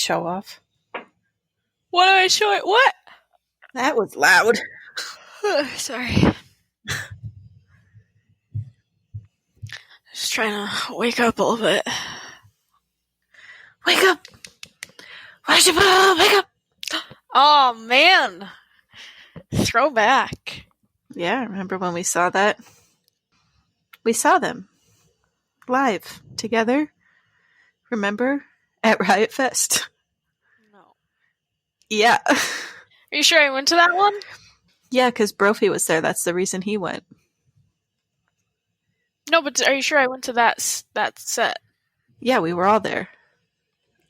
show off. What am I showing? What? That was loud. Sorry. Just trying to wake up a little bit. Wake up! Wake up! Oh, man. Throwback. Yeah, remember when we saw that? We saw them. Live. Together. Remember? At Riot Fest. No. Yeah. Are you sure I went to that one? Yeah, because Brophy was there. That's the reason he went. No, but are you sure I went to that set? Yeah, we were all there.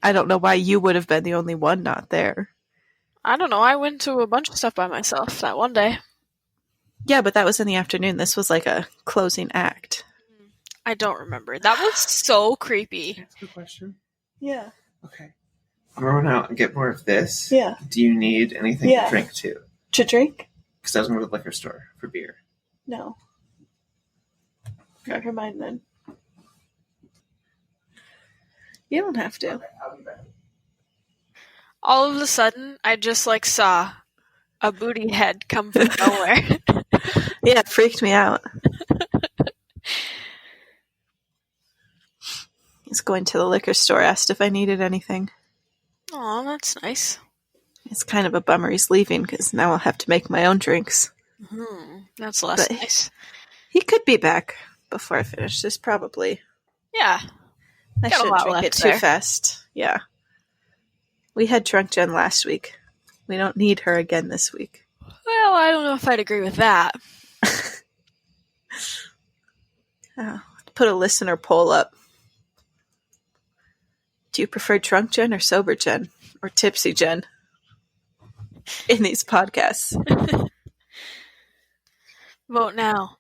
I don't know why you would have been the only one not there. I don't know. I went to a bunch of stuff by myself that one day. Yeah, but that was in the afternoon. This was like a closing act. I don't remember. That was so creepy. Can I ask you a question? Yeah. Okay. I'm going to run out and get more of this. Yeah. Do you need anything to drink too? To drink? Because I was going to the liquor store for beer. No. Never mind then. You don't have to. Okay, I'll be back. All of a sudden, I just saw a booty head come from nowhere. Yeah, it freaked me out. He's going to the liquor store, asked if I needed anything. Aw, that's nice. It's kind of a bummer he's leaving, because now I'll have to make my own drinks. That's less But nice. He could be back before I finish this, probably. Yeah. I Got a shouldn't lot drink left it too there. fast. Yeah. We had Drunk Jen last week. We don't need her again this week. Well, I don't know if I'd agree with that. Put a listener poll up. Do you prefer Drunk Jen or Sober Jen? Or Tipsy Jen? In these podcasts. Vote now.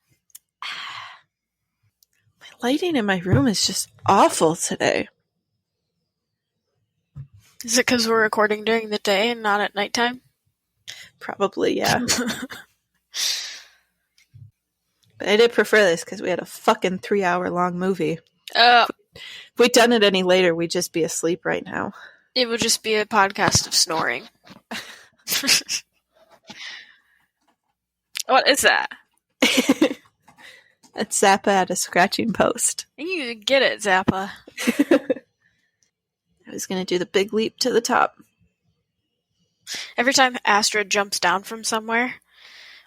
My lighting in my room is just awful today. Is it because we're recording during the day and not at nighttime? Probably, yeah. But I did prefer this because we had a fucking 3-hour long movie. If we'd done it any later, we'd just be asleep right now. It would just be a podcast of snoring. What is that? That's Zappa at a scratching post. You get it, Zappa. I was going to do the big leap to the top. Every time Astrid jumps down from somewhere,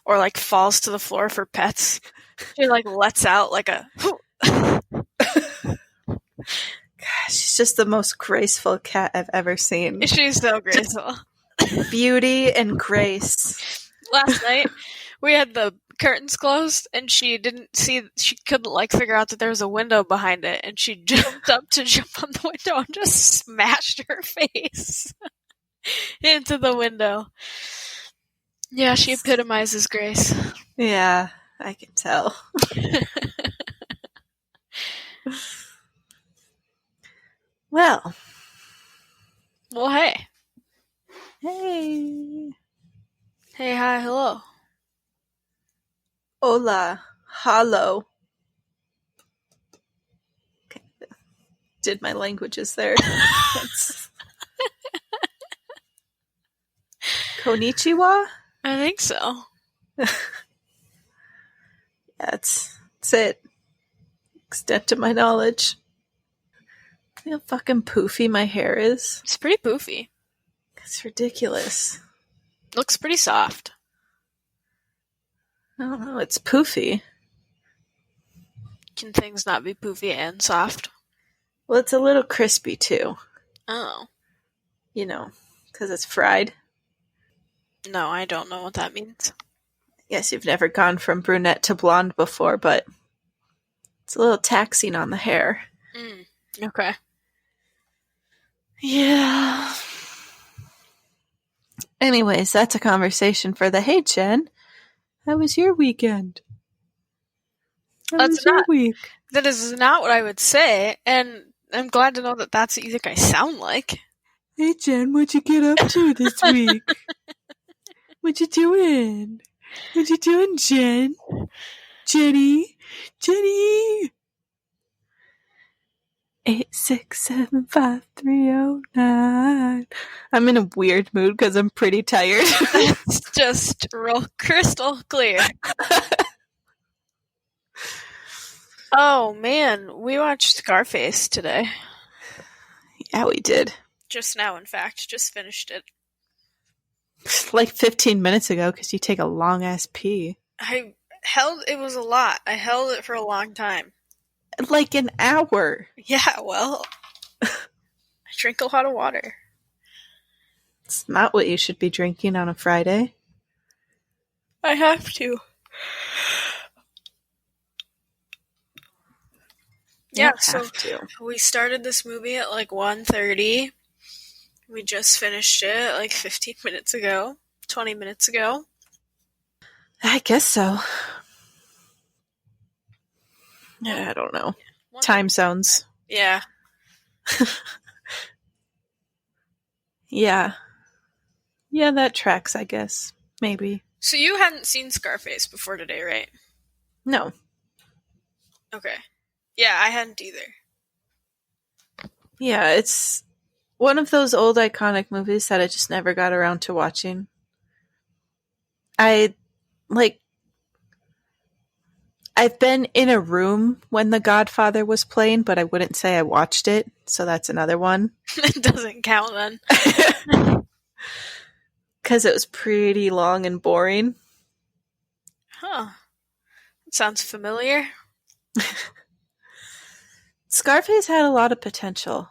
or falls to the floor for pets, she lets out a... Gosh, she's just the most graceful cat I've ever seen. She's so graceful. Beauty and grace. Last night, we had the curtains closed, and she couldn't figure out that there was a window behind it, and she jumped up to jump on the window and just smashed her face into the window. Yeah, she epitomizes grace. Yeah, I can tell. Well, hey. Hey. Hey, hi, hello. Hola. Hello. Okay. Did my languages there. Konnichiwa? I think so. That's it. Extent to my knowledge. See how fucking poofy my hair is? It's pretty poofy. It's ridiculous. Looks pretty soft. I don't know, it's poofy. Can things not be poofy and soft? Well, it's a little crispy too. Oh. You know, because it's fried. No, I don't know what that means. Yes, you've never gone from brunette to blonde before, but it's a little taxing on the hair. Okay. Yeah. Anyways, that's a conversation for the Hey Jen. How was your weekend? How was your week? That is not what I would say, and I'm glad to know that that's what you think I sound like. Hey Jen, what'd you get up to this week? What you doing? What you doing, Jen? Jenny? 8675309. I'm in a weird mood because I'm pretty tired. It's just real crystal clear. Oh man, we watched Scarface today. Yeah, we did. Just now, in fact. Just finished it. Like 15 minutes ago because you take a long-ass pee. It was a lot. I held it for a long time. Like an hour. Yeah, well, I drink a lot of water. It's not what you should be drinking on a Friday. I have to. Yeah, so we started this movie at like 1:30. We just finished it like 15 minutes ago. 20 minutes ago. I guess so. Yeah, I don't know. Time zones. Yeah. Yeah. Yeah, that tracks, I guess. Maybe. So you hadn't seen Scarface before today, right? No. Okay. Yeah, I hadn't either. Yeah, it's one of those old iconic movies that I just never got around to watching. I've been in a room when The Godfather was playing, but I wouldn't say I watched it, so that's another one. It doesn't count then. Because it was pretty long and boring. Huh. That sounds familiar. Scarface had a lot of potential.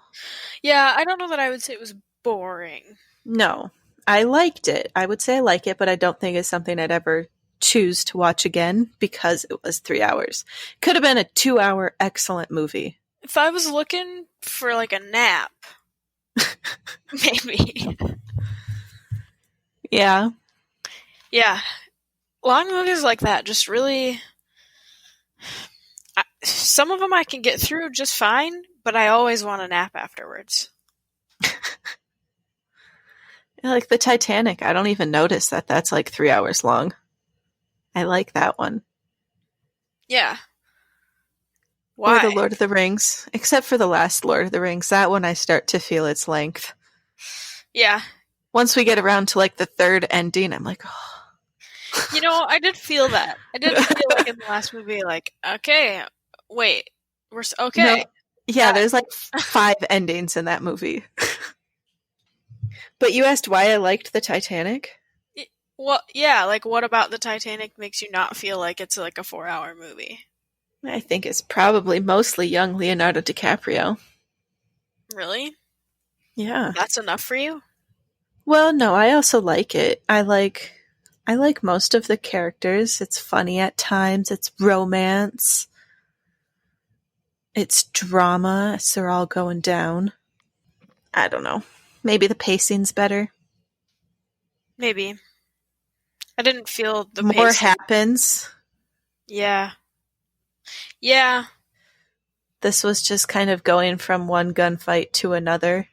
Yeah, I don't know that I would say it was boring. No. I liked it. I would say I like it, but I don't think it's something I'd ever choose to watch again because it was 3 hours. Could have been a 2-hour excellent movie. If I was looking for like a nap, maybe. Yeah. Yeah. Long movies like that just really... some of them I can get through just fine, but I always want a nap afterwards. Like the Titanic, I don't even notice that that's like 3 hours long. I like that one. Yeah. Why? Or the Lord of the Rings. Except for the last Lord of the Rings. That one I start to feel its length. Yeah. Once we get around to like the third ending, I'm like, oh. You know, I did feel that. I did feel like in the last movie, like, okay, wait, we're okay. No. Yeah, there's like 5 endings in that movie. But you asked why I liked the Titanic? Well, yeah, like what about the Titanic makes you not feel like it's like a 4-hour movie? I think it's probably mostly young Leonardo DiCaprio. Really? Yeah. That's enough for you? Well, no, I also like it. I like most of the characters. It's funny at times. It's romance. It's drama. As they're all going down. I don't know. Maybe the pacing's better. Maybe. I didn't feel the more pacing. Happens. Yeah. Yeah. This was just kind of going from one gunfight to another,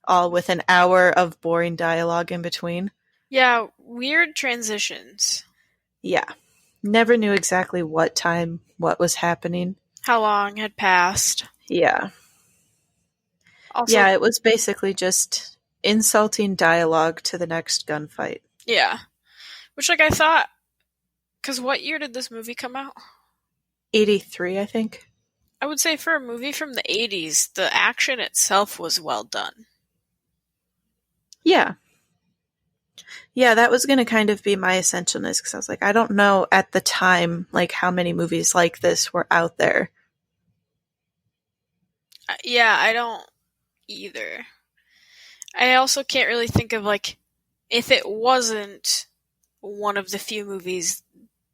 all with an hour of boring dialogue in between. Yeah, weird transitions. Yeah. Never knew exactly what time, what was happening. How long had passed. Yeah. Also, yeah, it was basically just insulting dialogue to the next gunfight. Yeah. Which, like, I thought... Because what year did this movie come out? 83, I think. I would say for a movie from the 80s, the action itself was well done. Yeah. Yeah, that was going to kind of be my essentialness, because I was like, I don't know at the time, like, how many movies like this were out there. Yeah, I don't either. I also can't really think of, like, if it wasn't one of the few movies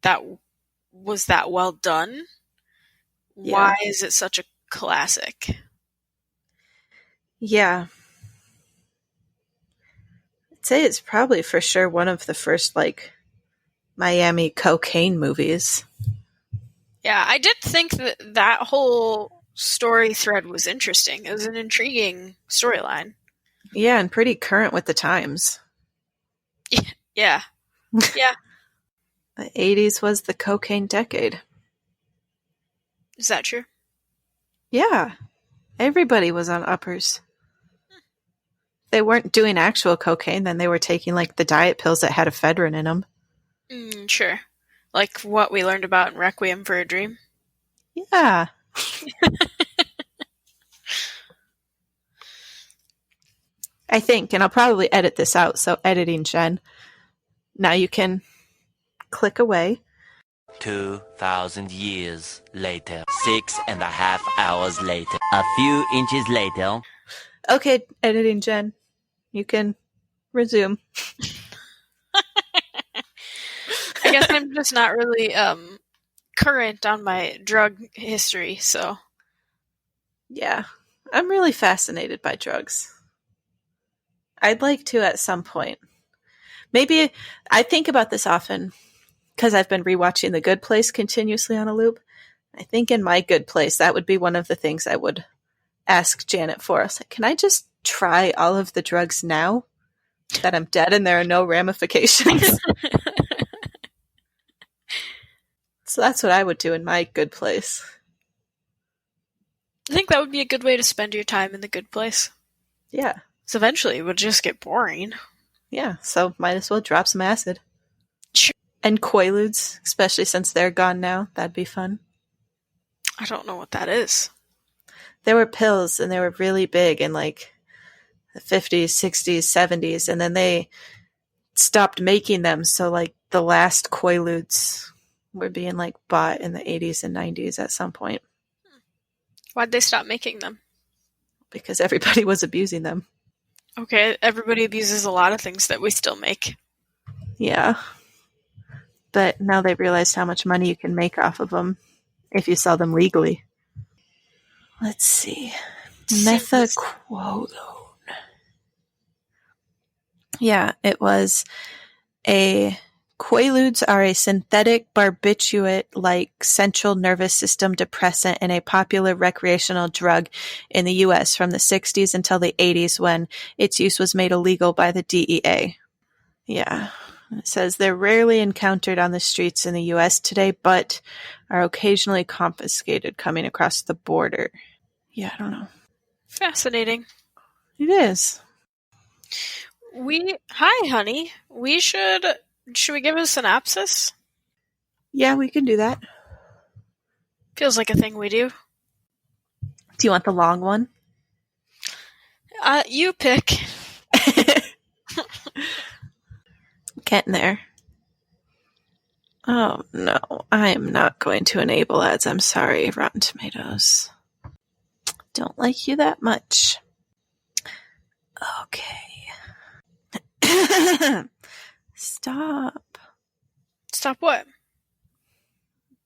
that was that well done, why is it such a classic? Yeah. I'd say it's probably for sure one of the first, like, Miami cocaine movies. Yeah, I did think that whole story thread was interesting. It was an intriguing storyline. Yeah, and pretty current with the times. Yeah. Yeah. The 80s was the cocaine decade. Is that true? Yeah. Everybody was on uppers. they weren't doing actual cocaine, then they were taking like the diet pills that had ephedrine in them. Sure. Like what we learned about in Requiem for a Dream. Yeah. I think, and I'll probably edit this out, so editing Jen. Now you can click away. 2,000 years later. 6.5 hours later. A few inches later. Okay, editing Jen. You can resume. I guess I'm just not really current on my drug history, so. Yeah. I'm really fascinated by drugs. I'd like to at some point. Maybe I think about this often because I've been rewatching The Good Place continuously on a loop. I think in My Good Place, that would be one of the things I would ask Janet for. I was like, can I just try all of the drugs now that I'm dead and there are no ramifications? So that's what I would do in My Good Place. I think that would be a good way to spend your time in The Good Place. Yeah. So eventually it would just get boring. Yeah, so might as well drop some acid. Sure. And Quaaludes, especially since they're gone now. That'd be fun. I don't know what that is. There were pills, and they were really big in, like, the 50s, 60s, 70s, and then they stopped making them, so, like, the last Quaaludes were being, like, bought in the 80s and 90s at some point. Why'd they stop making them? Because everybody was abusing them. Okay, everybody abuses a lot of things that we still make. Yeah. But now they realized how much money you can make off of them if you sell them legally. Let's see. Methaquolone. Yeah, it was Quaaludes are a synthetic barbiturate-like central nervous system depressant and a popular recreational drug in the U.S. from the 60s until the 80s when its use was made illegal by the DEA. Yeah. It says they're rarely encountered on the streets in the U.S. today, but are occasionally confiscated coming across the border. Yeah, I don't know. Fascinating. It is. Hi, honey. Should we give a synopsis? Yeah, we can do that. Feels like a thing we do. Do you want the long one? You pick. Getting there. Oh, no. I am not going to enable ads. I'm sorry, Rotten Tomatoes. Don't like you that much. Okay. Stop. Stop what?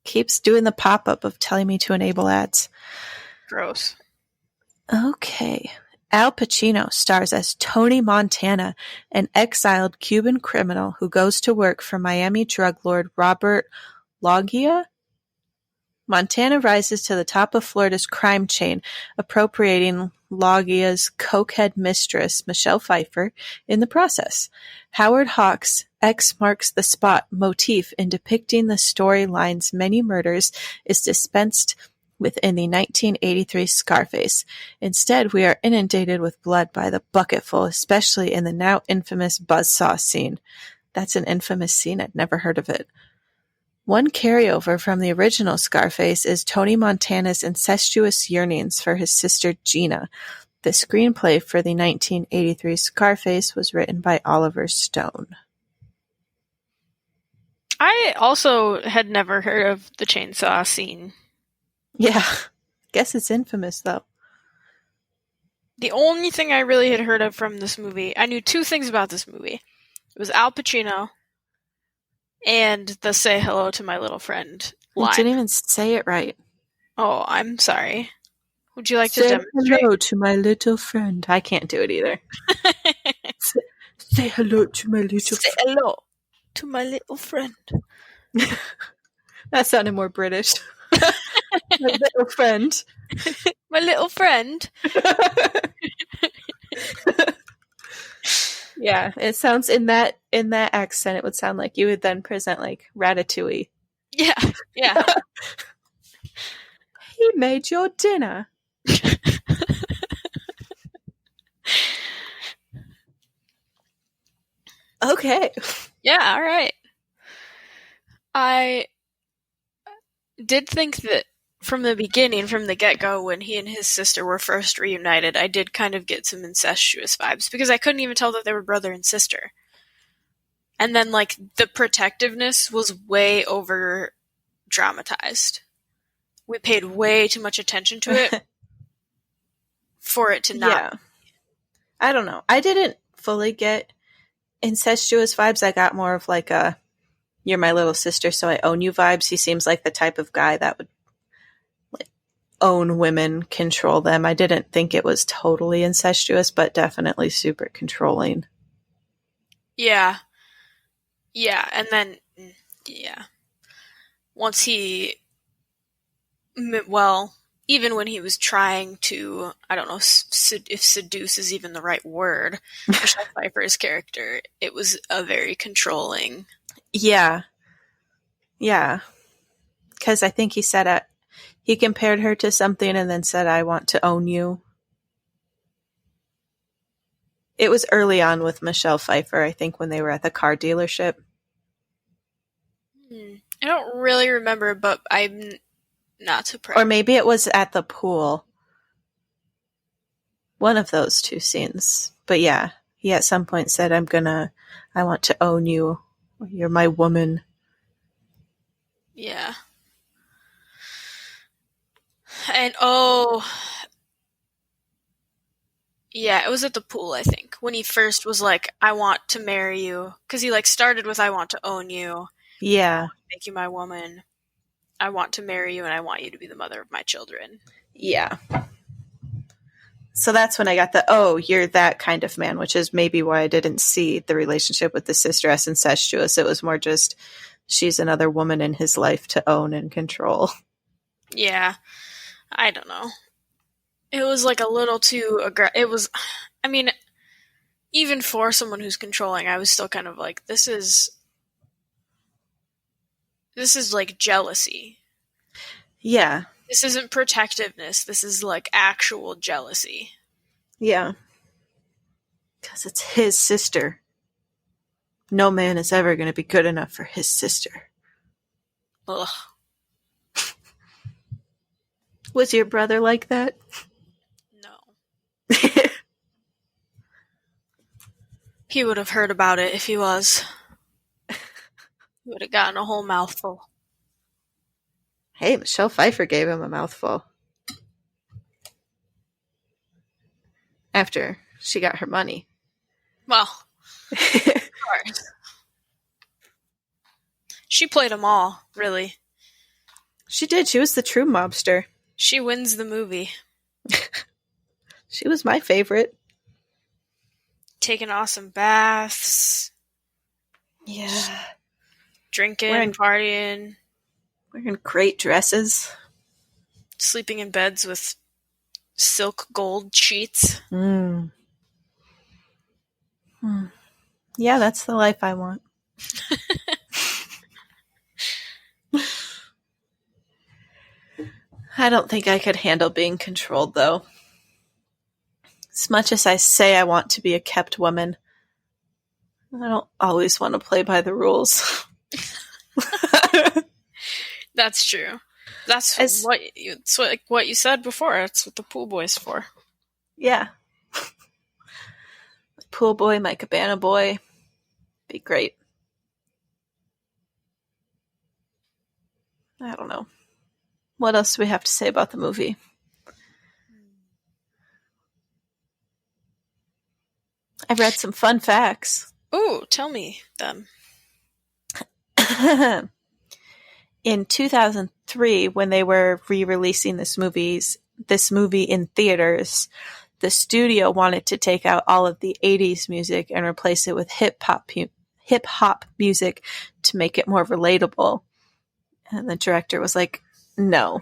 Keeps doing the pop-up of telling me to enable ads. Gross. Okay. Al Pacino stars as Tony Montana, an exiled Cuban criminal who goes to work for Miami drug lord Robert Loggia. Montana rises to the top of Florida's crime chain, appropriating Loggia's cokehead mistress, Michelle Pfeiffer, in the process. Howard Hawks' X marks the spot motif in depicting the storyline's many murders is dispensed within the 1983 Scarface. Instead, we are inundated with blood by the bucketful, especially in the now infamous buzzsaw scene. That's an infamous scene. I'd never heard of it. One carryover from the original Scarface is Tony Montana's incestuous yearnings for his sister Gina. The screenplay for the 1983 Scarface was written by Oliver Stone. I also had never heard of the chainsaw scene. Yeah, guess it's infamous though. The only thing I really had heard of from this movie, I knew two things about this movie. It was Al Pacino and the "Say hello to my little friend" line. You didn't even say it right. Oh, I'm sorry. Would you like to Say demonstrate? hello to my little friend. I can't do it either. Say hello to my little Say friend. hello to my little friend. That sounded more British. My little friend. My little friend. Yeah, it sounds in that accent. It would sound like you would then present like Ratatouille. Yeah, yeah. He made your dinner. Okay. Yeah, all right. I did think that from the beginning, from the get-go, when he and his sister were first reunited, I did kind of get some incestuous vibes, because I couldn't even tell that they were brother and sister. And then, like, the protectiveness was way over-dramatized. We paid way too much attention to it for it to not. Yeah. I don't know. I didn't fully get incestuous vibes. I got more of like a, you're my little sister, so I own you vibes. He seems like the type of guy that would like own women, control them. I didn't think it was totally incestuous, but definitely super controlling. Yeah. Yeah, and then, yeah. Once he, well, even when he was trying to, I don't know if seduce is even the right word, Michelle Pfeiffer's character, it was a very controlling. Yeah. Yeah. Because I think he said he compared her to something and then said, I want to own you. It was early on with Michelle Pfeiffer, I think, when they were at the car dealership. I don't really remember, but I'm not surprised. Or maybe it was at the pool. One of those two scenes. But yeah, he at some point said, I want to own you. You're my woman. Yeah. And oh, yeah, it was at the pool, I think, when he first was like, I want to marry you. Because he like started with, I want to own you. Yeah. Make you my woman. I want to marry you and I want you to be the mother of my children. Yeah. So that's when I got the, you're that kind of man, which is maybe why I didn't see the relationship with the sister as incestuous. It was more just, she's another woman in his life to own and control. Yeah. I don't know. It was like a little too it was, I mean, even for someone who's controlling, I was still kind of like, this is like jealousy. Yeah. This isn't protectiveness. This is like actual jealousy. Yeah. Because it's his sister. No man is ever going to be good enough for his sister. Ugh. Was your brother like that? No. He would have heard about it if he was. He would have gotten a whole mouthful. Hey, Michelle Pfeiffer gave him a mouthful. After she got her money. Well, of course. She played them all, really. She did. She was the true mobster. She wins the movie. She was my favorite. Taking awesome baths. Yeah. Drinking, partying. Wearing great dresses. Sleeping in beds with silk gold sheets. Yeah, that's the life I want. I don't think I could handle being controlled, though. As much as I say I want to be a kept woman, I don't always want to play by the rules. That's true. That's what you said before. That's what the pool boy's for. Yeah. My pool boy, my cabana boy. Be great. I don't know. What else do we have to say about the movie? I've read some fun facts. Ooh, tell me them. In 2003, when they were re-releasing this movie in theaters, the studio wanted to take out all of the 80s music and replace it with hip-hop music to make it more relatable. And the director was like, no.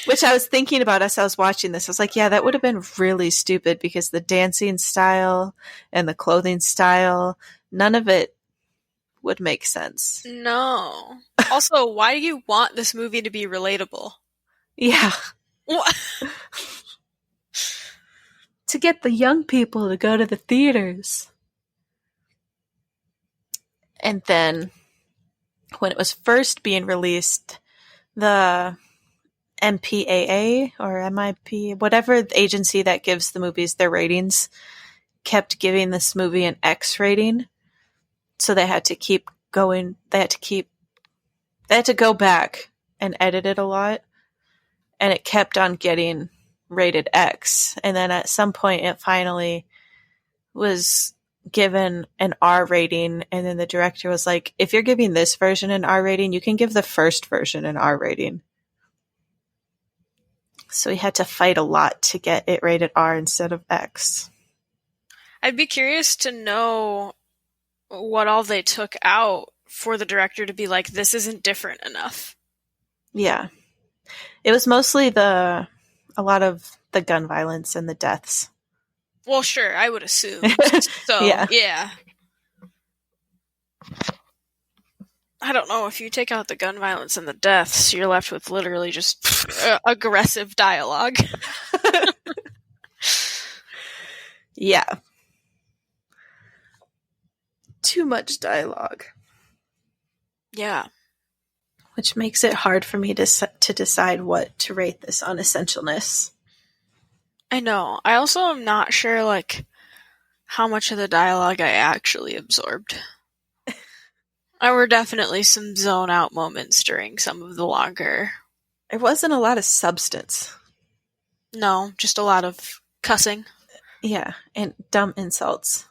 Which I was thinking about as I was watching this. I was like, yeah, that would have been really stupid because the dancing style and the clothing style, none of it would make sense. No. Also, why do you want this movie to be relatable? Yeah. What? to get the young people to go to the theaters. And then when it was first being released, the MPAA or MIP, whatever agency that gives the movies their ratings, kept giving this movie an X rating. So they had to keep going. They had to go back and edit it a lot. And it kept on getting rated X. And then at some point it finally was given an R rating. And then the director was like, if you're giving this version an R rating, you can give the first version an R rating. So he had to fight a lot to get it rated R instead of X. I'd be curious to know what all they took out for the director to be like, this isn't different enough. Yeah. It was mostly a lot of the gun violence and the deaths. Well, sure, I would assume. So, yeah. I don't know, if you take out the gun violence and the deaths, you're left with literally just aggressive dialogue. Yeah. Too much dialogue. Yeah. Which makes it hard for me to decide what to rate this on essentialness. I know. I also am not sure, how much of the dialogue I actually absorbed. There were definitely some zone-out moments during some of the longer... There wasn't a lot of substance. No, just a lot of cussing. Yeah, and dumb insults.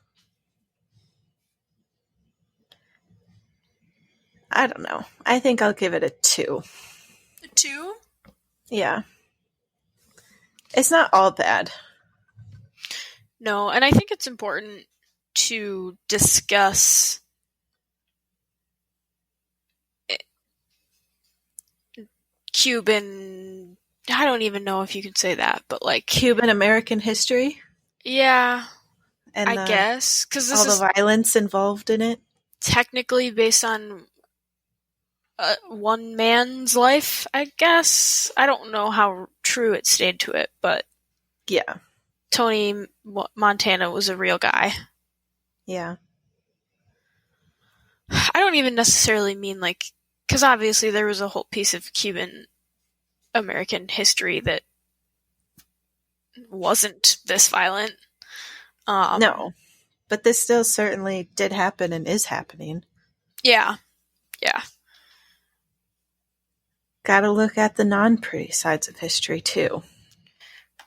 I don't know. I think I'll give it a 2. A 2? Yeah. It's not all bad. No, and I think it's important to discuss Cuban... I don't even know if you can say that, but Cuban American history? Yeah, and I guess. Because this all is the violence involved in it? technically based on one man's life, I guess. I don't know how true it stayed to it, but yeah, Tony Montana was a real guy. Yeah. I don't even necessarily mean because obviously there was a whole piece of Cuban American history that wasn't this violent. No, but this still certainly did happen and is happening. Yeah. Gotta look at the non-pretty sides of history, too.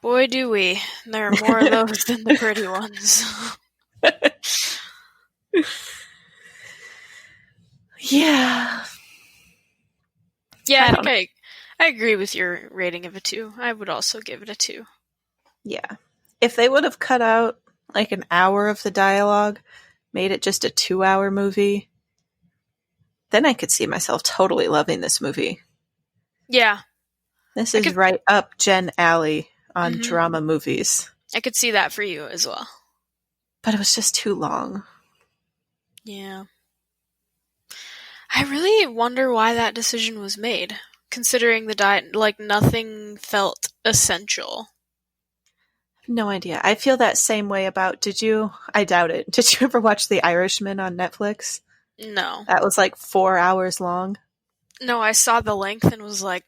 Boy, do we. There are more of those than the pretty ones. Yeah. Yeah, I agree with your rating of a 2. I would also give it a 2. Yeah. If they would have cut out an hour of the dialogue, made it just a 2-hour movie, then I could see myself totally loving this movie. Yeah. This is right up Jen alley on drama movies. I could see that for you as well. But it was just too long. Yeah. I really wonder why that decision was made, considering the diet, nothing felt essential. No idea. I feel that same way about, I doubt it. Did you ever watch The Irishman on Netflix? No. That was 4 hours long. No, I saw the length and was like,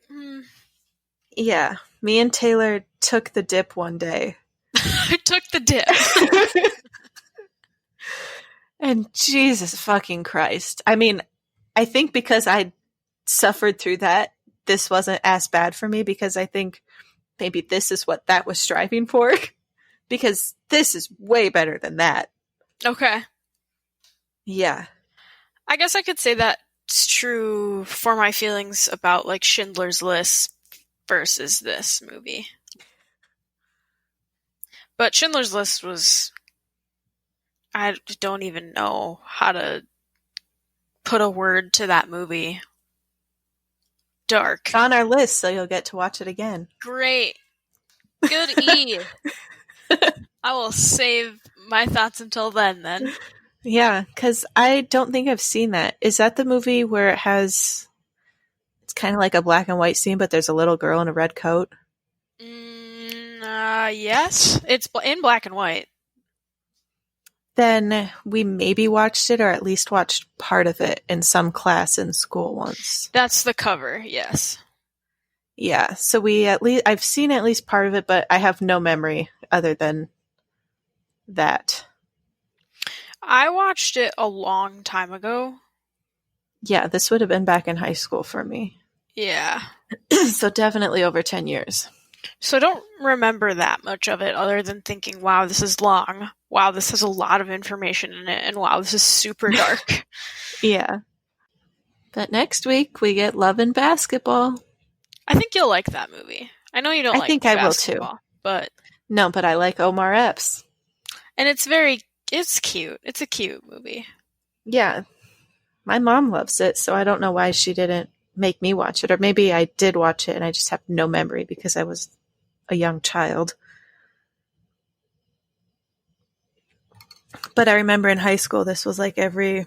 Yeah. Me and Taylor took the dip one day. I took the dip. And Jesus fucking Christ. I mean, I think because I suffered through that, this wasn't as bad for me, because I think maybe this is what that was striving for. Because this is way better than that. Okay. Yeah. I guess I could say that's true for my feelings about Schindler's List versus this movie. But Schindler's List was... I don't even know how to put a word to that movie. Dark. It's on our list, so you'll get to watch it again. Great. Good Eve. I will save my thoughts until then. Yeah, because I don't think I've seen that. Is that the movie where it's kind of like a black and white scene, but there's a little girl in a red coat? Yes. It's in black and white. Then we maybe watched it, or at least watched part of it in some class in school once. That's the cover, yes. Yeah, so I've seen at least part of it, but I have no memory other than that. I watched it a long time ago. Yeah, this would have been back in high school for me. Yeah. So definitely over 10 years. So I don't remember that much of it other than thinking, wow, this is long. Wow, this has a lot of information in it. And wow, this is super dark. Yeah. But next week we get Love and Basketball. I think you'll like that movie. I know you don't I like think I will basketball, too. But No, but I like Omar Epps. and it's cute. It's a cute movie. Yeah. My mom loves it, so I don't know why she didn't make me watch it. Or maybe I did watch it and I just have no memory because I was a young child. But I remember in high school, this was like every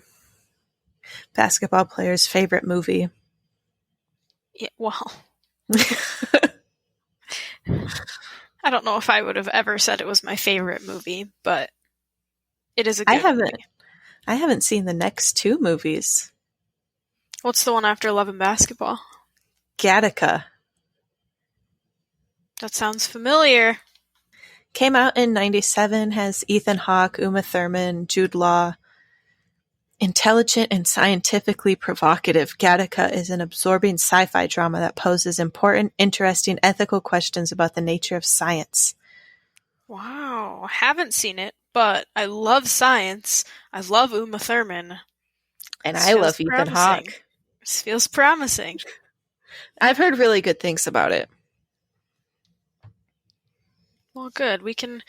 basketball player's favorite movie. Yeah, well, I don't know if I would have ever said it was my favorite movie, but it is a good movie. I haven't seen the next two movies. What's the one after Love and Basketball? Gattaca. That sounds familiar. Came out in 97, has Ethan Hawke, Uma Thurman, Jude Law. Intelligent and scientifically provocative, Gattaca is an absorbing sci-fi drama that poses important, interesting ethical questions about the nature of science. Wow. Haven't seen it, but I love science. I love Uma Thurman. And This I feels love Ethan promising. Hawke. This feels promising. I've heard really good things about it. Well, good. We can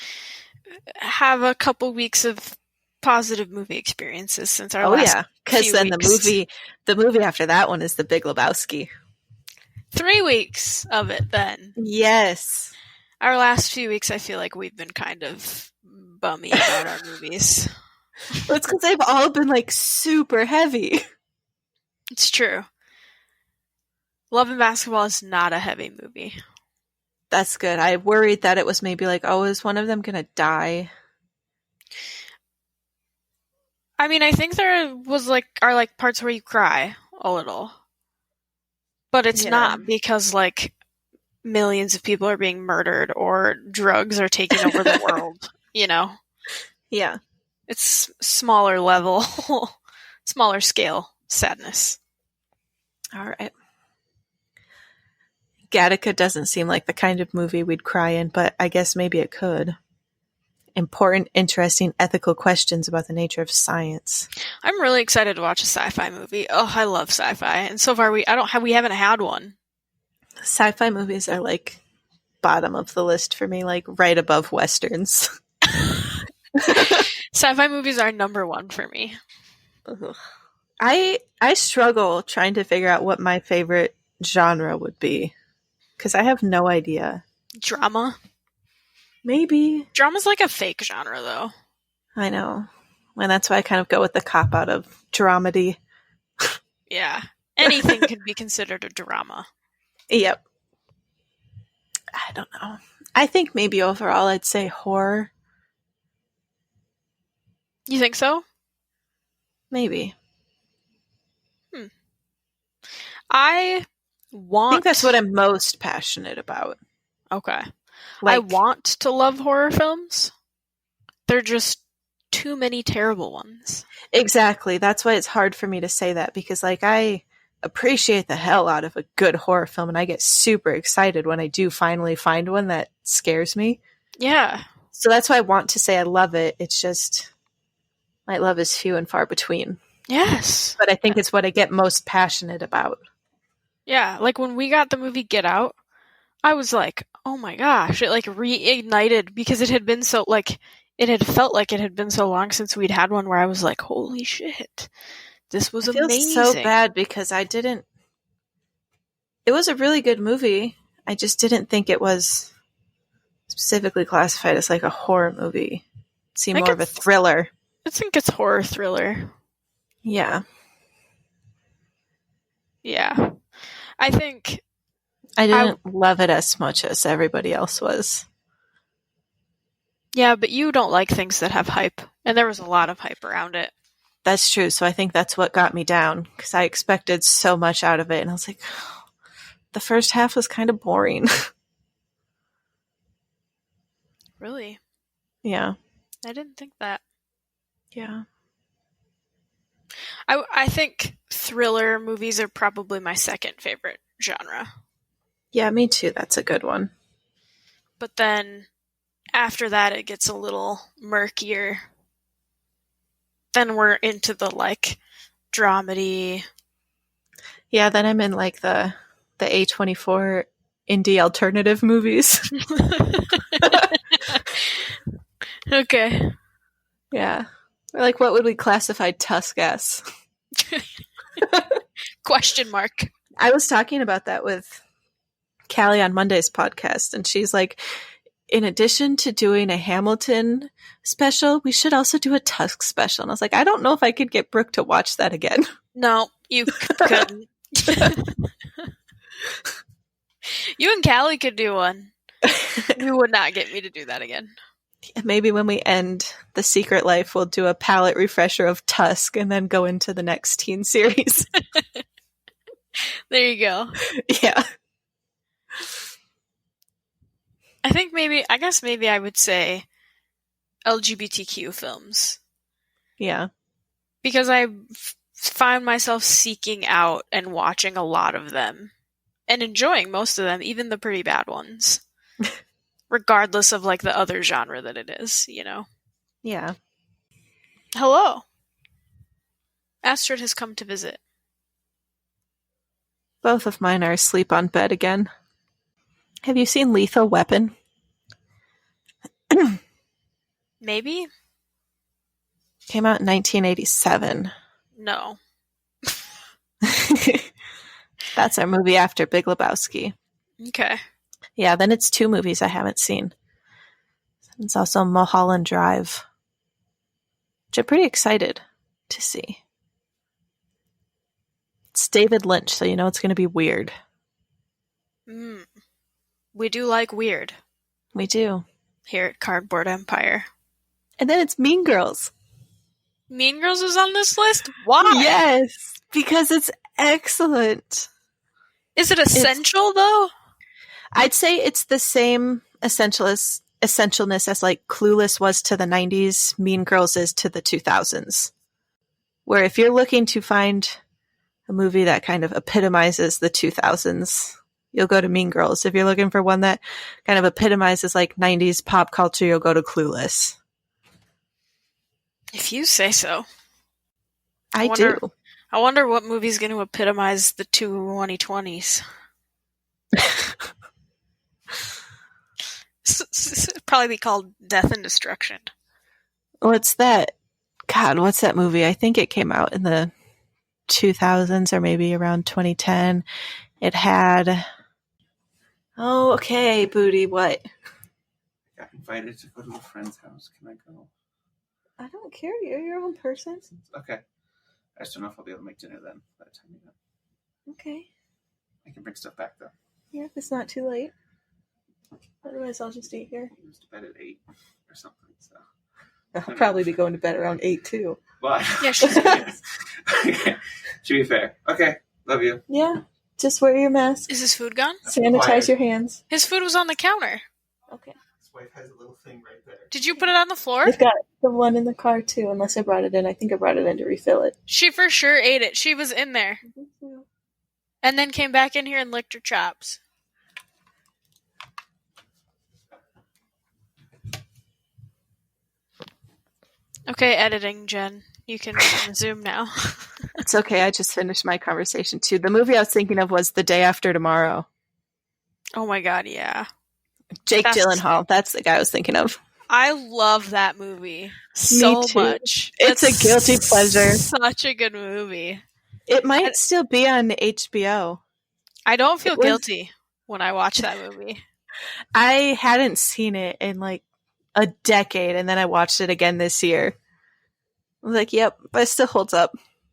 have a couple weeks of positive movie experiences since our last because few then weeks. the movie after that one is The Big Lebowski. 3 weeks of it then. Yes. Our last few weeks, I feel like we've been kind of bummy about our movies. Well, it's because they've all been like super heavy. It's true. Love and Basketball is not a heavy movie. That's good. I worried that it was maybe like, oh, is one of them gonna die? I mean, I think there are parts where you cry a little. But it's not because millions of people are being murdered or drugs are taking over the world, you know? Yeah. It's smaller level, smaller scale sadness. All right. Gattaca doesn't seem like the kind of movie we'd cry in, but I guess maybe it could. Important, interesting, ethical questions about the nature of science. I'm really excited to watch a sci-fi movie. Oh, I love sci-fi, and so far we haven't had one. Sci-fi movies are like bottom of the list for me, like right above westerns. Sci-fi movies are number one for me. Ugh. I struggle trying to figure out what my favorite genre would be because I have no idea. Drama? Maybe. Drama's like a fake genre, though. I know. And that's why I kind of go with the cop-out of dramedy. Yeah. Anything could be considered a drama. Yep. I don't know. I think maybe overall I'd say horror. You think so? Maybe. I think that's what I'm most passionate about. Okay. I want to love horror films. They're just too many terrible ones. Exactly. That's why it's hard for me to say that because I appreciate the hell out of a good horror film and I get super excited when I do finally find one that scares me. Yeah. So that's why I want to say I love it. It's just my love is few and far between. Yes. But I think it's what I get most passionate about. Yeah. Like when we got the movie Get Out, I was like, oh my gosh, it reignited because it had been so it had felt like it had been so long since we'd had one where I was like, holy shit, this was amazing. I feel so bad because it was a really good movie. I just didn't think it was specifically classified as like a horror movie. It seemed more of a thriller. I think it's horror thriller. Yeah. Yeah. I think I didn't love it as much as everybody else was. Yeah, but you don't like things that have hype, and there was a lot of hype around it. That's true. So I think that's what got me down, because I expected so much out of it, and I was like, the first half was kind of boring. Really? Yeah. I didn't think that. Yeah. I think thriller movies are probably my second favorite genre. Yeah, me too. That's a good one. But then after that, it gets a little murkier. Then we're into the like dramedy. Yeah, then I'm in like the A24 indie alternative movies. Okay. Yeah. Or like, what would we classify Tusk as? Question mark. I was talking about that with Callie on Monday's podcast, and she's like, in addition to doing a Hamilton special, we should also do a Tusk special. And I was like, I don't know if I could get Brooke to watch that again. No, you couldn't. You and Callie could do one. You would not get me to do that again. Maybe when we end The Secret Life, we'll do a palette refresher of Tusk and then go into the next teen series. There you go. Yeah. I guess maybe I would say LGBTQ films. Yeah. Because I find myself seeking out and watching a lot of them. And enjoying most of them, even the pretty bad ones. Regardless of like the other genre that it is, you know? Yeah. Hello. Astrid has come to visit. Both of mine are asleep on bed again. Have you seen Lethal Weapon? Maybe? Came out in 1987. No. That's our movie after Big Lebowski. Okay. Yeah, then it's two movies I haven't seen. It's also Mulholland Drive, which I'm pretty excited to see. It's David Lynch, so you know it's going to be weird. We do like weird. We do. Here at Cardboard Empire. And then it's Mean Girls. Mean Girls is on this list? Why? Yes, because it's excellent. Is it essential, though? I'd say it's the same essentialness as like Clueless was to the 90s, Mean Girls is to the 2000s. Where if you're looking to find a movie that kind of epitomizes the 2000s, you'll go to Mean Girls. If you're looking for one that kind of epitomizes like 90s pop culture, you'll go to Clueless. If you say so. I do. I wonder what movie's going to epitomize the 2020s. Probably be called Death and Destruction. What's that? God, what's that movie? I think it came out in the 2000s or maybe around 2010. It had... Oh, okay, Booty, what? I got invited to go to a friend's house. Can I go? I don't care. You're your own person. Okay. I just don't know if I'll be able to make dinner then by the time you know. Okay. I can bring stuff back though. Yeah, if it's not too late. Otherwise, I'll just eat here. I used to bed at 8 or something, so. I'll probably be going to bed around 8 too. Why? Yeah, she's Okay. Should be fair. Okay. Love you. Yeah. Just wear your mask. Is his food gone? Sanitize your hands. His food was on the counter. Okay. His wife has a little thing right there. Did you put it on the floor? We've got the one in the car too, unless I brought it in. I think I brought it in to refill it. She for sure ate it. She was in there. And then came back in here and licked her chops. Okay, editing, Jen. You can resume now. It's okay. I just finished my conversation too. The movie I was thinking of was The Day After Tomorrow. Oh my god, yeah. Jake Gyllenhaal. That's the guy I was thinking of. I love that movie so much. It's a guilty pleasure. Such a good movie. It might still be on HBO. I don't feel guilty when I watch that movie. I hadn't seen it in like a decade, and then I watched it again this year. I was like, yep, but it still holds up.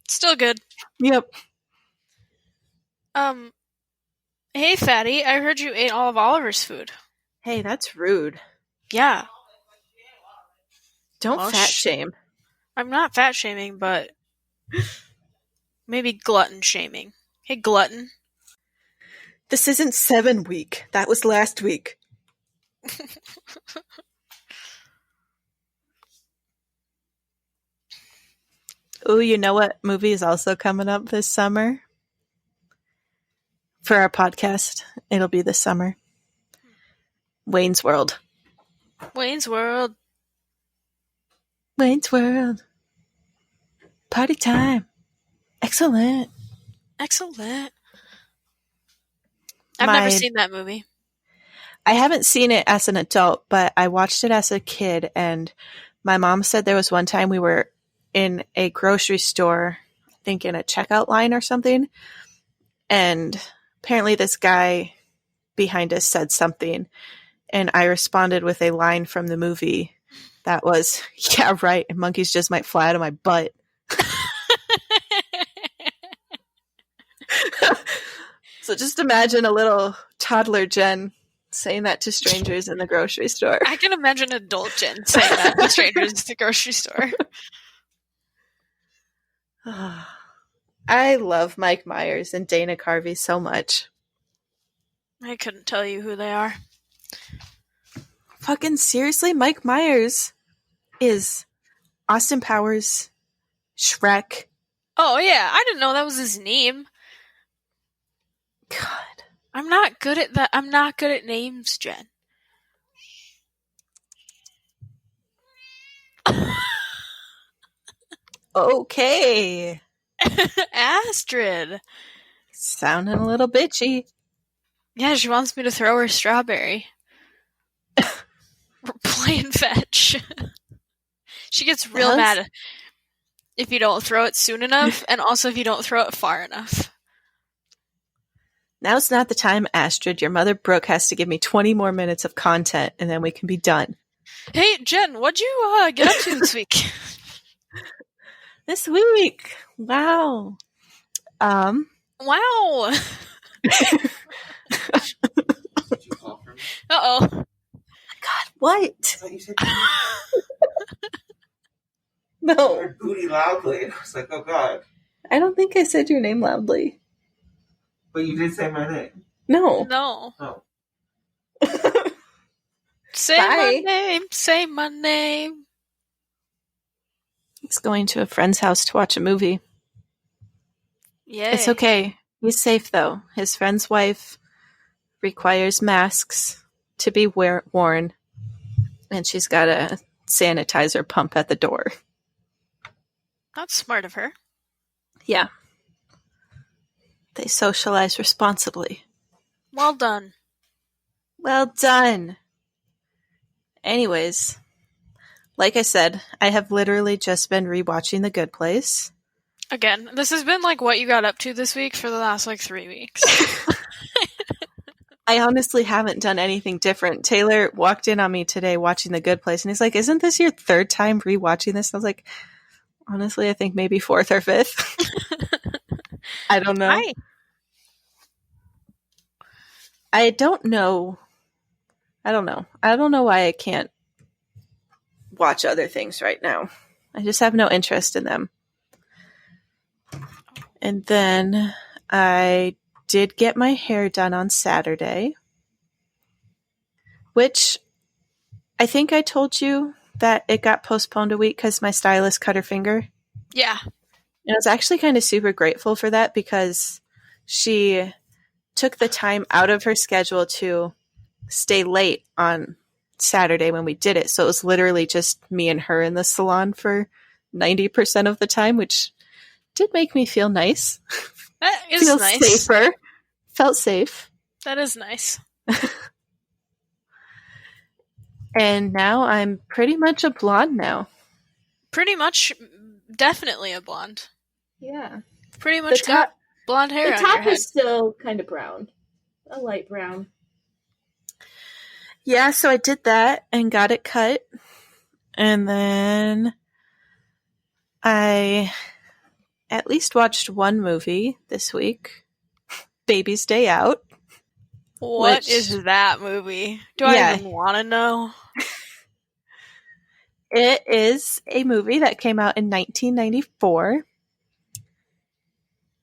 Still good. Yep. Hey, Fatty, I heard you ate all of Oliver's food. Hey, that's rude. Yeah. Don't Well, fat shame. I'm not fat shaming, but maybe glutton shaming. Hey, glutton. This isn't 7 week. That was last week. Ooh, you know what movie is also coming up this summer? For our podcast, it'll be this summer. Wayne's World. Wayne's World. Wayne's World. Party time. Excellent. Excellent. I've never seen that movie. I haven't seen it as an adult, but I watched it as a kid, and my mom said there was one time we were in a grocery store, I think in a checkout line or something, and apparently this guy behind us said something, and I responded with a line from the movie that was, "Yeah, right, monkeys just might fly out of my butt." So just imagine a little toddler Jen saying that to strangers in the grocery store. I can imagine adult Jen saying that to strangers at the grocery store. I love Mike Myers and Dana Carvey so much. I couldn't tell you who they are. Fucking seriously, Mike Myers is Austin Powers, Shrek. Oh yeah, I didn't know that was his name. God. I'm not good at that. I'm not good at names, Jen. Okay. Astrid. Sounding a little bitchy. Yeah, she wants me to throw her strawberry. We're playing fetch. She gets real mad if you don't throw it soon enough, and also if you don't throw it far enough. Now's not the time, Astrid. Your mother, Brooke, has to give me 20 more minutes of content, and then we can be done. Hey, Jen, what'd you get up to this week? This week? Wow. Wow. Did you call for me? Uh-oh. God, what? I thought you said No. your booty loudly. I was like, oh god. I don't think I said your name loudly. But you did say my name. No. No. Oh. Say Bye. my name. Say my name. He's going to a friend's house to watch a movie. Yay. It's okay. He's safe, though. His friend's wife requires masks to be worn, and she's got a sanitizer pump at the door. That's smart of her. Yeah. They socialize responsibly. Well done. Well done. Anyways, like I said, I have literally just been rewatching The Good Place. Again, this has been like what you got up to this week for the last like 3 weeks. I honestly haven't done anything different. Taylor walked in on me today watching The Good Place, and he's like, "Isn't this your third time rewatching this?" I was like, honestly, I think maybe fourth or fifth. I don't know. Hi. I don't know. I don't know why I can't watch other things right now. I just have no interest in them. And then I did get my hair done on Saturday, which I think I told you that it got postponed a week because my stylist cut her finger. Yeah. And I was actually kind of super grateful for that because she took the time out of her schedule to stay late on Saturday when we did it. So it was literally just me and her in the salon for 90% of the time, which did make me feel nice. That is Feel nice. safer. Felt safe. That is nice. And now I'm pretty much a blonde now. Pretty much, definitely a blonde. Yeah. Pretty much got blonde hair The on your top head. is still kind of brown. A light brown. Yeah, so I did that and got it cut. And then I at least watched one movie this week. Baby's Day Out. What is that movie? Do I even want to know? It is a movie that came out in 1994.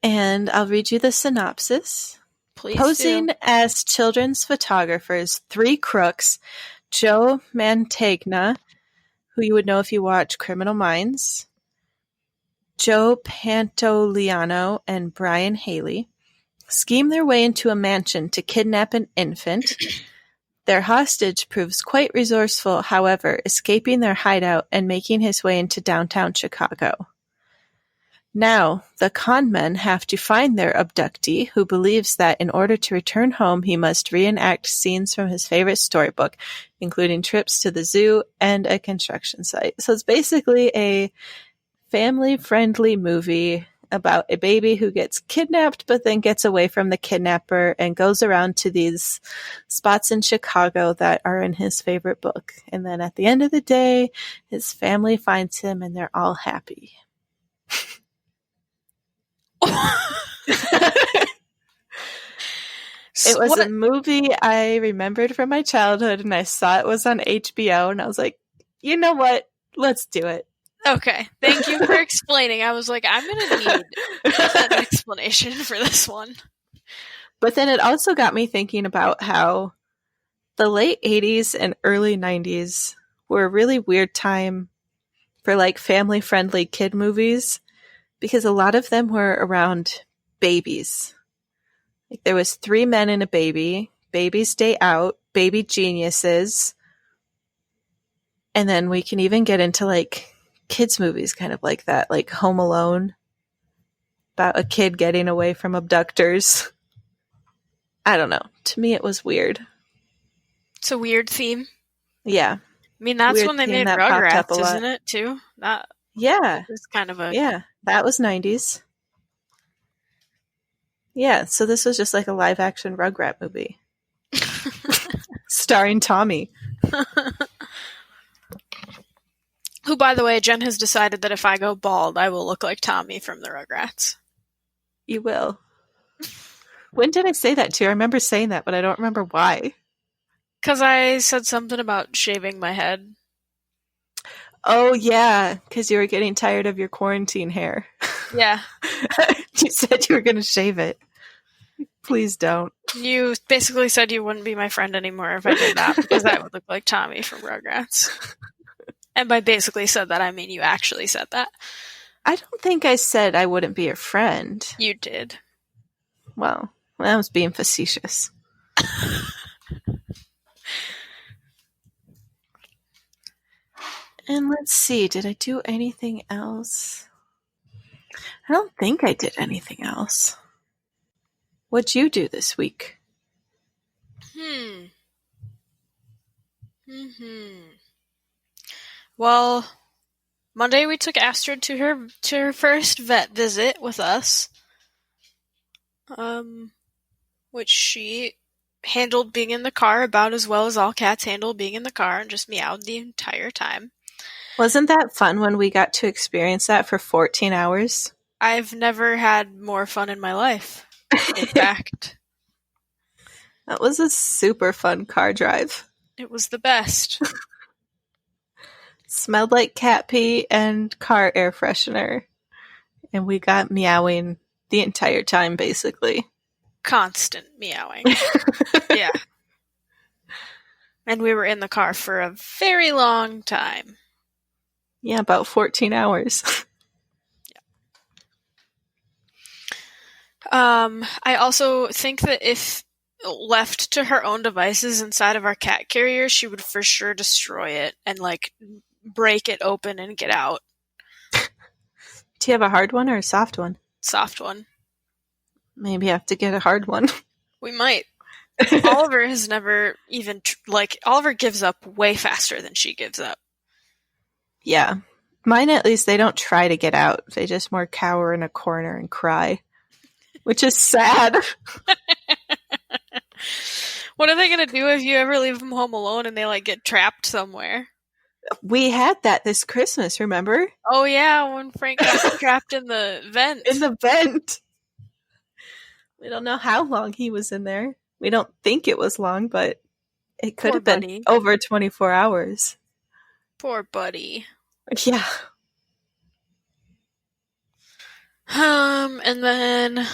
And I'll read you the synopsis. Please Posing do. as children's photographers, three crooks, Joe Mantegna, who you would know if you watch Criminal Minds, Joe Pantoliano, and Brian Haley, scheme their way into a mansion to kidnap an infant. Their hostage proves quite resourceful, however, escaping their hideout and making his way into downtown Chicago. Now, the con men have to find their abductee, who believes that in order to return home, he must reenact scenes from his favorite storybook, including trips to the zoo and a construction site. So it's basically a family-friendly movie about a baby who gets kidnapped but then gets away from the kidnapper and goes around to these spots in Chicago that are in his favorite book. And then at the end of the day, his family finds him and they're all happy. It was a movie I remembered from my childhood, and I saw it was on HBO, and I was like, you know what? Let's do it. Okay, thank you for explaining. I was like, I'm going to need an explanation for this one. But then it also got me thinking about how the late 80s and early 90s were a really weird time for like family-friendly kid movies, because a lot of them were around babies. Like there was 3 Men and a Baby, Baby's Day Out, Baby Geniuses, and then we can even get into like kids movies kind of like that, like Home Alone, about a kid getting away from abductors. I don't know. To me, it was weird. It's a weird theme. Yeah. I mean, that's Weird when they theme made that popped up a Rugrats, lot. isn't it, too? That Yeah. was kind of a... Yeah. That was 90s. Yeah, so this was just like a live-action Rugrat movie. Starring Tommy. Who, by the way, Jen has decided that if I go bald, I will look like Tommy from the Rugrats. You will. When did I say that to you? I remember saying that, but I don't remember why. Because I said something about shaving my head. Oh, yeah, because you were getting tired of your quarantine hair. Yeah. You said you were going to shave it. Please don't. You basically said you wouldn't be my friend anymore if I did that, because I would look like Tommy from Rugrats. And by basically said that, I mean you actually said that. I don't think I said I wouldn't be your friend. You did. Well, I was being facetious. And let's see, did I do anything else? I don't think I did anything else. What'd you do this week? Well, Monday we took Astrid to her first vet visit with us. Which she handled being in the car about as well as all cats handle being in the car, and just meowed the entire time. Wasn't that fun when we got to experience that for 14 hours? I've never had more fun in my life, in fact. That was a super fun car drive. It was the best. Smelled like cat pee and car air freshener. And we got meowing the entire time, basically. Constant meowing. Yeah. And we were in the car for a very long time. Yeah, about 14 hours. I also think that if left to her own devices inside of our cat carrier, she would for sure destroy it and, like, break it open and get out. Do you have a hard one or a soft one? Soft one. Maybe you have to get a hard one. We might. Oliver has never even, Oliver gives up way faster than she gives up. Yeah. Mine, at least, they don't try to get out. They just more cower in a corner and cry. Which is sad. What are they going to do if you ever leave them home alone and they, like, get trapped somewhere? We had that this Christmas, remember? Oh, yeah, when Frank got trapped in the vent. In the vent. We don't know how long he was in there. We don't think it was long, but it could have been over 24 hours. Poor buddy. Yeah. And then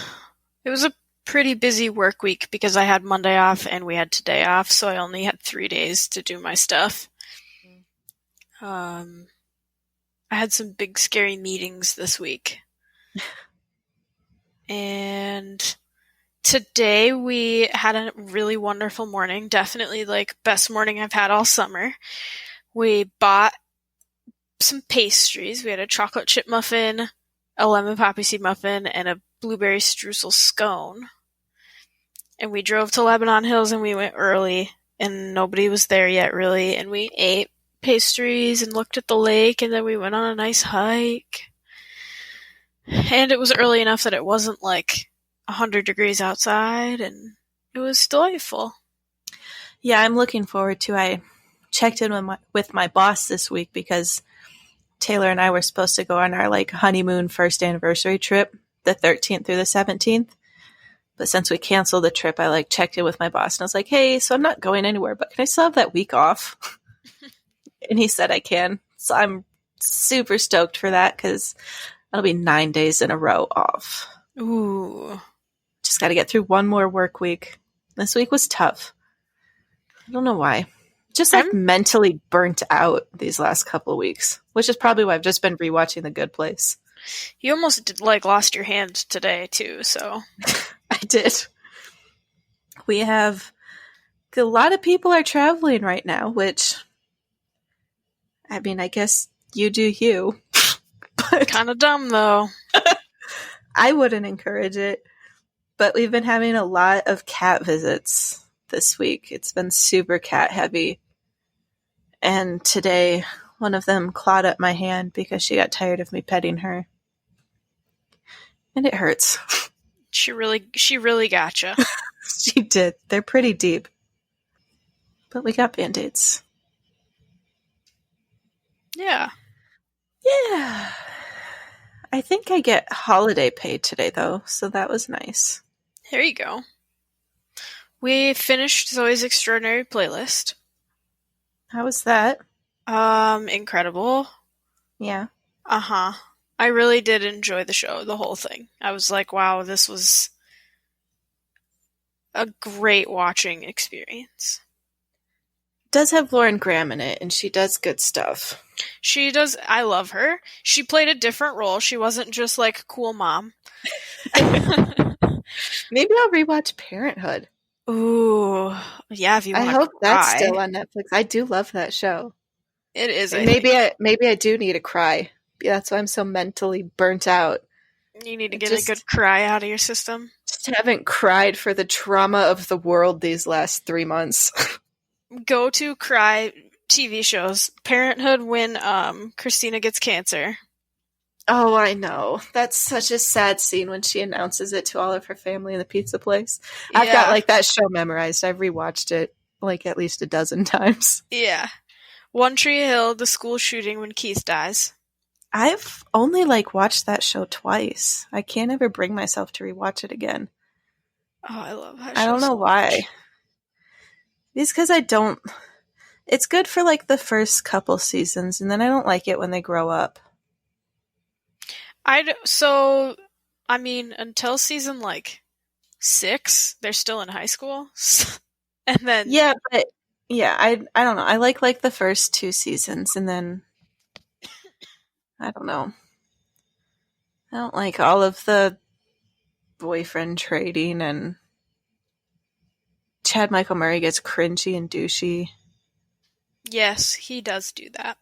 it was a pretty busy work week because I had Monday off and we had today off, so I only had 3 days to do my stuff. I had some big scary meetings this week. And today we had a really wonderful morning, definitely like best morning I've had all summer. We bought some pastries. We had a chocolate chip muffin, a lemon poppy seed muffin, and a blueberry streusel scone. And we drove to Lebanon Hills and we went early, and nobody was there yet really, and we ate pastries and looked at the lake, and then we went on a nice hike. And it was early enough that it wasn't like 100 degrees outside, and it was delightful. Yeah, I'm looking forward to. I checked in with my boss this week because Taylor and I were supposed to go on our like honeymoon first anniversary trip, the 13th through the 17th. But since we canceled the trip, I like checked in with my boss and I was like, "Hey, so I'm not going anywhere, but can I still have that week off?" And he said I can. So I'm super stoked for that because that'll be 9 days in a row off. Ooh. Just got to get through one more work week. This week was tough. I don't know why. Just like mentally burnt out these last couple of weeks, which is probably why I've just been rewatching The Good Place. You almost lost your hand today too, so. I did. We have a lot of people are traveling right now, which, I mean, I guess you do you. But kind of dumb though. I wouldn't encourage it. But we've been having a lot of cat visits this week. It's been super cat heavy. And today, one of them clawed at my hand because she got tired of me petting her. And it hurts. She really gotcha. She did. They're pretty deep. But we got Band-Aids. Yeah. Yeah. I think I get holiday pay today, though, so that was nice. There you go. We finished Zoe's Extraordinary Playlist. How was that? Incredible. Yeah. Uh-huh. I really did enjoy the show, the whole thing. I was like, wow, this was a great watching experience. It does have Lauren Graham in it, and she does good stuff. She does. I love her. She played a different role. She wasn't just like cool mom. Maybe I'll rewatch Parenthood. Ooh. Yeah, if you want I to hope cry. that's still on Netflix. I do love that show. It is. Maybe I do need a cry. That's why I'm so mentally burnt out. You need to get a good cry out of your system. Just haven't cried for the trauma of the world these last 3 months. Go to cry TV shows. Parenthood when Christina gets cancer. Oh, I know. That's such a sad scene when she announces it to all of her family in the pizza place. Yeah. I've got like that show memorized. I've rewatched it like at least a dozen times. Yeah. One Tree Hill, the school shooting when Keith dies. I've only like watched that show twice. I can't ever bring myself to rewatch it again. Oh, I love that show. I don't know why. It's because I don't. It's good for like the first couple seasons, and then I don't like it when they grow up. Until season like 6, they're still in high school, and then I don't know. I like the first 2 seasons, and then I don't know. I don't like all of the boyfriend trading, and Chad Michael Murray gets cringy and douchey. Yes, he does do that.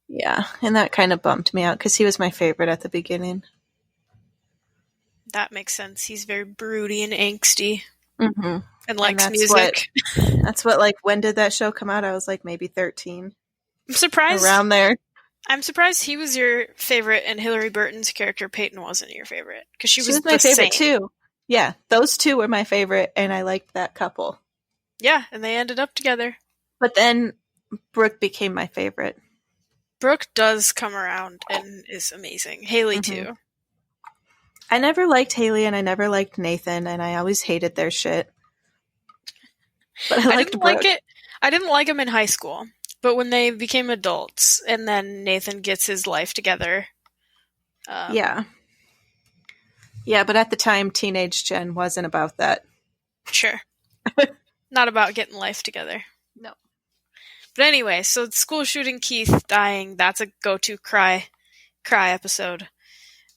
Yeah, and that kind of bummed me out because he was my favorite at the beginning. That makes sense. He's very broody and angsty. Mm-hmm. And likes music. That's what, like, when did that show come out? I was like maybe 13. I'm surprised. Around there. I'm surprised he was your favorite and Hillary Burton's character Peyton wasn't your favorite. Because she was my favorite too. Yeah, those two were my favorite, and I liked that couple. Yeah, and they ended up together. But then Brooke became my favorite. Brooke does come around and is amazing. Haley, too. I never liked Haley, and I never liked Nathan, and I always hated their shit. But I liked Brooke. I didn't like him in high school. But when they became adults, and then Nathan gets his life together. Yeah. Yeah, but at the time, teenage Jen wasn't about that. Sure. Not about getting life together. No. But anyway, so school shooting, Keith dying, that's a go-to cry episode.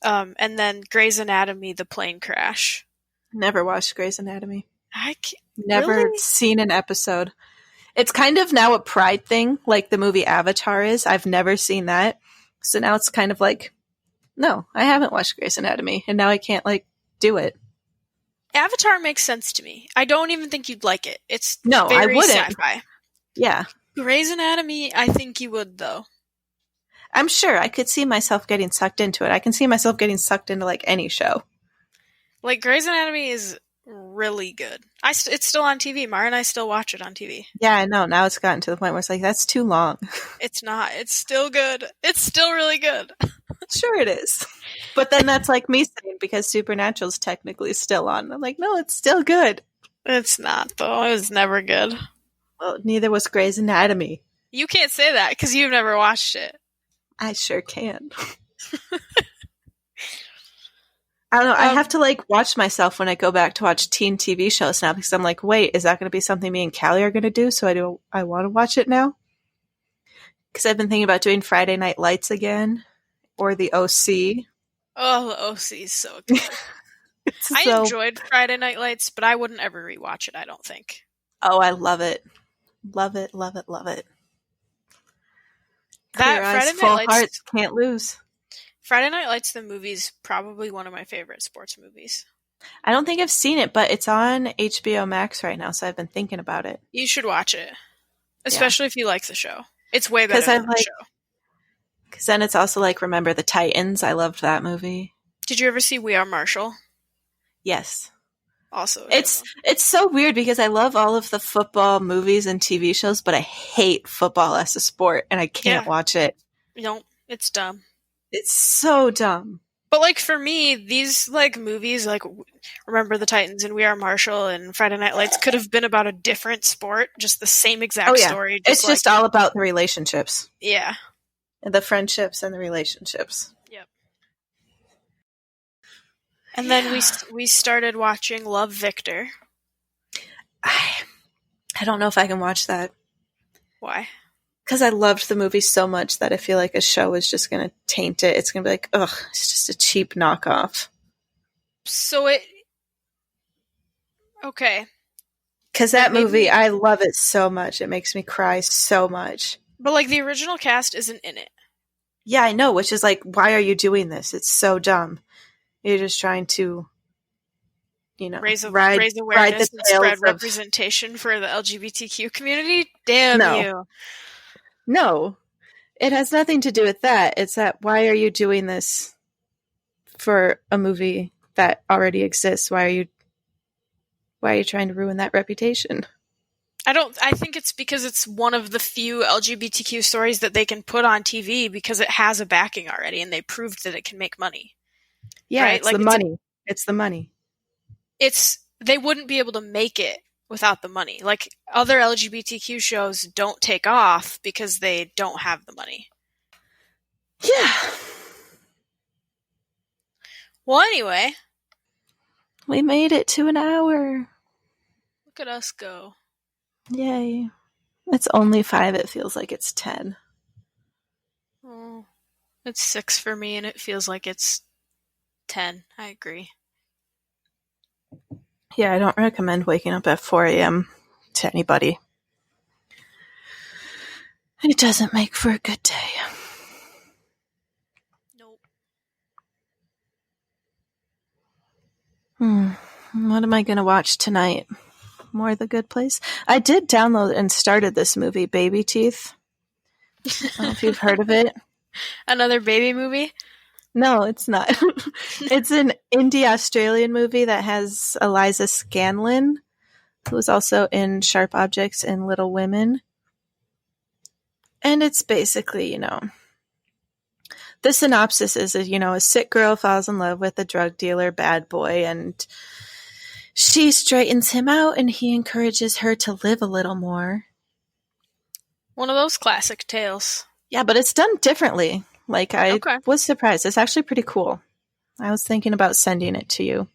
And then Grey's Anatomy, the plane crash. Never watched Grey's Anatomy. Never Really? seen an episode. It's kind of now a pride thing, like the movie Avatar is. I've never seen that. So now it's kind of like, no, I haven't watched Grey's Anatomy, and now I can't, like, do it. Avatar makes sense to me. I don't even think you'd like it. It's No, I very wouldn't. sci-fi. Yeah. Grey's Anatomy, I think you would, though. I'm sure I could see myself getting sucked into it. I can see myself getting sucked into, like, any show. Like, Grey's Anatomy is really good. It's still on TV. Mara and I still watch it on TV. Yeah, I know. Now it's gotten to the point where it's like, that's too long. It's not. It's still good. It's still really good. Sure it is. But then that's like me saying, because Supernatural's technically still on. I'm like, no, it's still good. It's not, though. It was never good. Well, neither was Grey's Anatomy. You can't say that because you've never watched it. I sure can. I don't know. I have to, like, watch myself when I go back to watch teen TV shows now, because I'm like, wait, is that going to be something me and Callie are going to do? So I want to watch it now. Because I've been thinking about doing Friday Night Lights again, or the OC. Oh, the OC is so good. I enjoyed Friday Night Lights, but I wouldn't ever rewatch it, I don't think. Oh, I love it. Love it, love it, love it. That Clear eyes, Friday Night full Lights, hearts, can't lose. Friday Night Lights, the movie, is probably one of my favorite sports movies. I don't think I've seen it, but it's on HBO Max right now, so I've been thinking about it. You should watch it, especially if you like the show. It's way better than the show. Because then it's also like Remember the Titans. I loved that movie. Did you ever see We Are Marshall? Yes. Also, it's so weird because I love all of the football movies and TV shows, but I hate football as a sport, and I can't watch it. No, it's dumb. It's so dumb. But, like, for me, these, like, movies, like, Remember the Titans and We Are Marshall and Friday Night Lights could have been about a different sport, just the same exact story. It's just all about the relationships. Yeah. The friendships and the relationships. Yep. And then we started watching Love, Victor. I don't know if I can watch that. Why? Because I loved the movie so much that I feel like a show is just going to taint it. It's going to be like, ugh, it's just a cheap knockoff. So okay. Because that movie, I love it so much. It makes me cry so much. But, like, the original cast isn't in it. Yeah, I know, which is like, why are you doing this? It's so dumb. You're just trying to, raise ride awareness the and spread of representation for the LGBTQ community? Damn you. No, it has nothing to do with that. It's that, why are you doing this for a movie that already exists? Why are you trying to ruin that reputation? I think it's because it's one of the few LGBTQ stories that they can put on TV because it has a backing already and they proved that it can make money. Yeah, right? it's the money. It's the money. They wouldn't be able to make it without the money. Like, other LGBTQ shows don't take off because they don't have the money. Yeah. Well, anyway. We made it to an hour. Look at us go. Yay. It's only 5. It feels like it's 10. Oh, it's 6 for me, and it feels like it's 10. I agree. Yeah, I don't recommend waking up at 4 a.m. to anybody. It doesn't make for a good day. Nope. What am I going to watch tonight? More The Good Place? I did download and started this movie, Baby Teeth. I don't know if you've heard of it. Another baby movie? No, it's not. It's an indie-Australian movie that has Eliza Scanlon, who was also in Sharp Objects and Little Women. And it's basically, the synopsis is, a sick girl falls in love with a drug dealer, bad boy, and she straightens him out and he encourages her to live a little more. One of those classic tales. Yeah, but it's done differently. Like, I Okay. was surprised. It's actually pretty cool. I was thinking about sending it to you.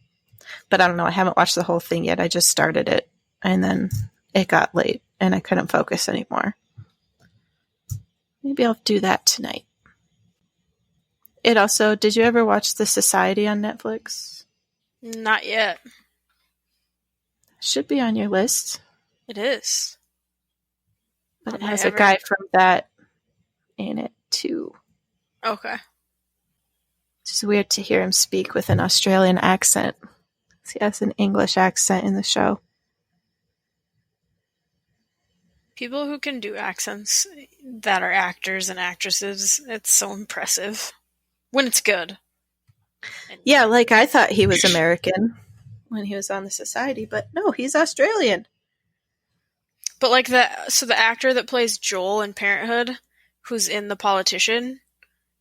But I don't know. I haven't watched the whole thing yet. I just started it. And then it got late. And I couldn't focus anymore. Maybe I'll do that tonight. It also... Did you ever watch The Society on Netflix? Not yet. Should be on your list. It is. But it Am I has a ever- guy from that in it, too. Okay. It's just weird to hear him speak with an Australian accent. He has an English accent in the show. People who can do accents that are actors and actresses, it's so impressive. When it's good. Yeah, like I thought he was American when he was on The Society, but no, he's Australian. But like the actor that plays Joel in Parenthood, who's in The Politician,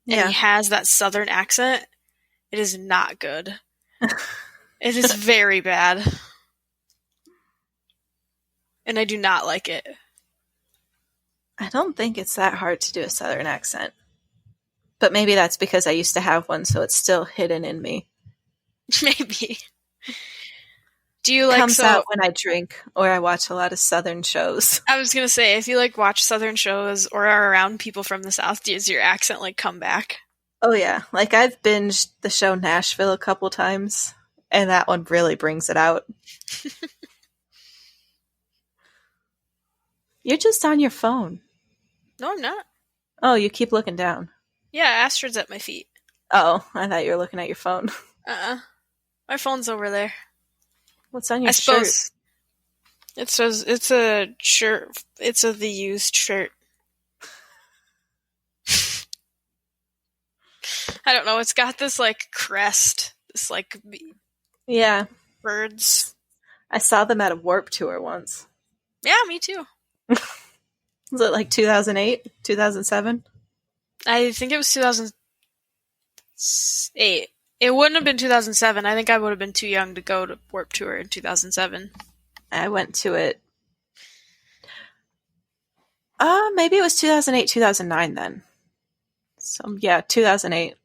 and he has that southern accent, it is not good. It is very bad. And I do not like it. I don't think it's that hard to do a southern accent. But maybe that's because I used to have one, so it's still hidden in me. Maybe. Do you like... Comes out when I drink or I watch a lot of southern shows. I was going to say, if you like watch southern shows or are around people from the South, does your accent like come back? Oh yeah, like I've binged the show Nashville a couple times, and that one really brings it out. You're just on your phone. No, I'm not. Oh, you keep looking down. Yeah, Astrid's at my feet. Oh, I thought you were looking at your phone. My phone's over there. What's on your I shirt? suppose it says it's a shirt. It's the used shirt. I don't know. It's got this like crest, this like Yeah. birds. I saw them at a Warp Tour once. Yeah, me too. Was it like 2008? 2007? I think it was 2008. It wouldn't have been 2007. I think I would have been too young to go to Warp Tour in 2007. I went to it. Maybe it was 2008, 2009 then. So, yeah, 2008.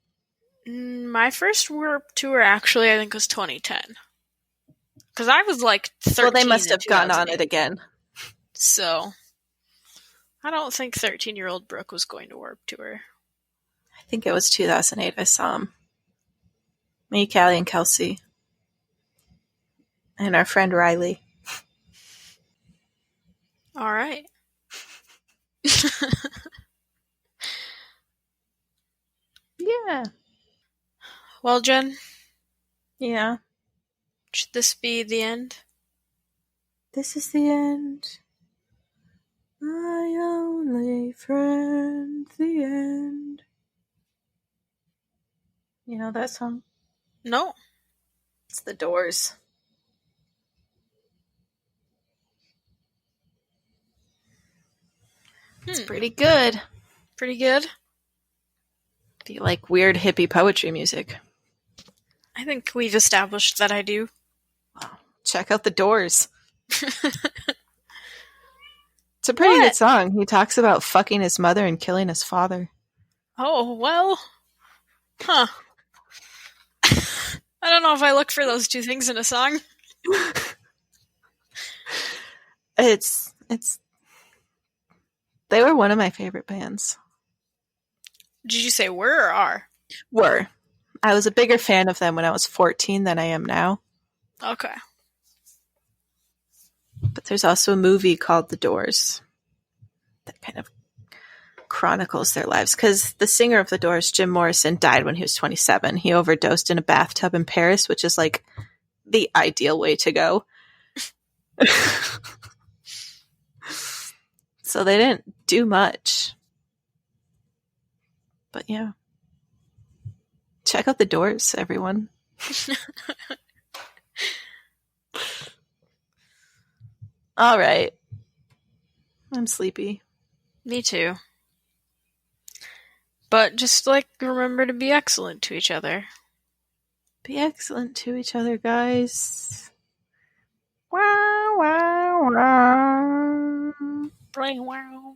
My first Warp Tour actually, I think, was 2010. Because I was like 13. Well, they must in have gone on 2008. it again. So, I don't think 13-year-old Brooke was going to Warp Tour. I think it was 2008 I saw him. Me, Callie, and Kelsey. And our friend Riley. All right. Yeah. Well, Jen, Yeah. should this be the end? This is the end. My only friend, the end. You know that song? No. It's The Doors. It's pretty good. Pretty good. Do you like weird hippie poetry music? I think we've established that I do. Wow. Check out The Doors. It's a pretty good song. He talks about fucking his mother and killing his father. Oh, well. Huh. I don't know if I look for those two things in a song. It's they were one of my favorite bands. Did you say were or are? Were. I was a bigger fan of them when I was 14 than I am now. Okay. But there's also a movie called The Doors that kind of chronicles their lives. Because the singer of The Doors, Jim Morrison, died when he was 27. He overdosed in a bathtub in Paris, which is like the ideal way to go. So they didn't do much. But yeah. Check out The Doors, everyone. All right. I'm sleepy. Me too. But just, remember to be excellent to each other. Be excellent to each other, guys. Wow, wow, wow. Wow.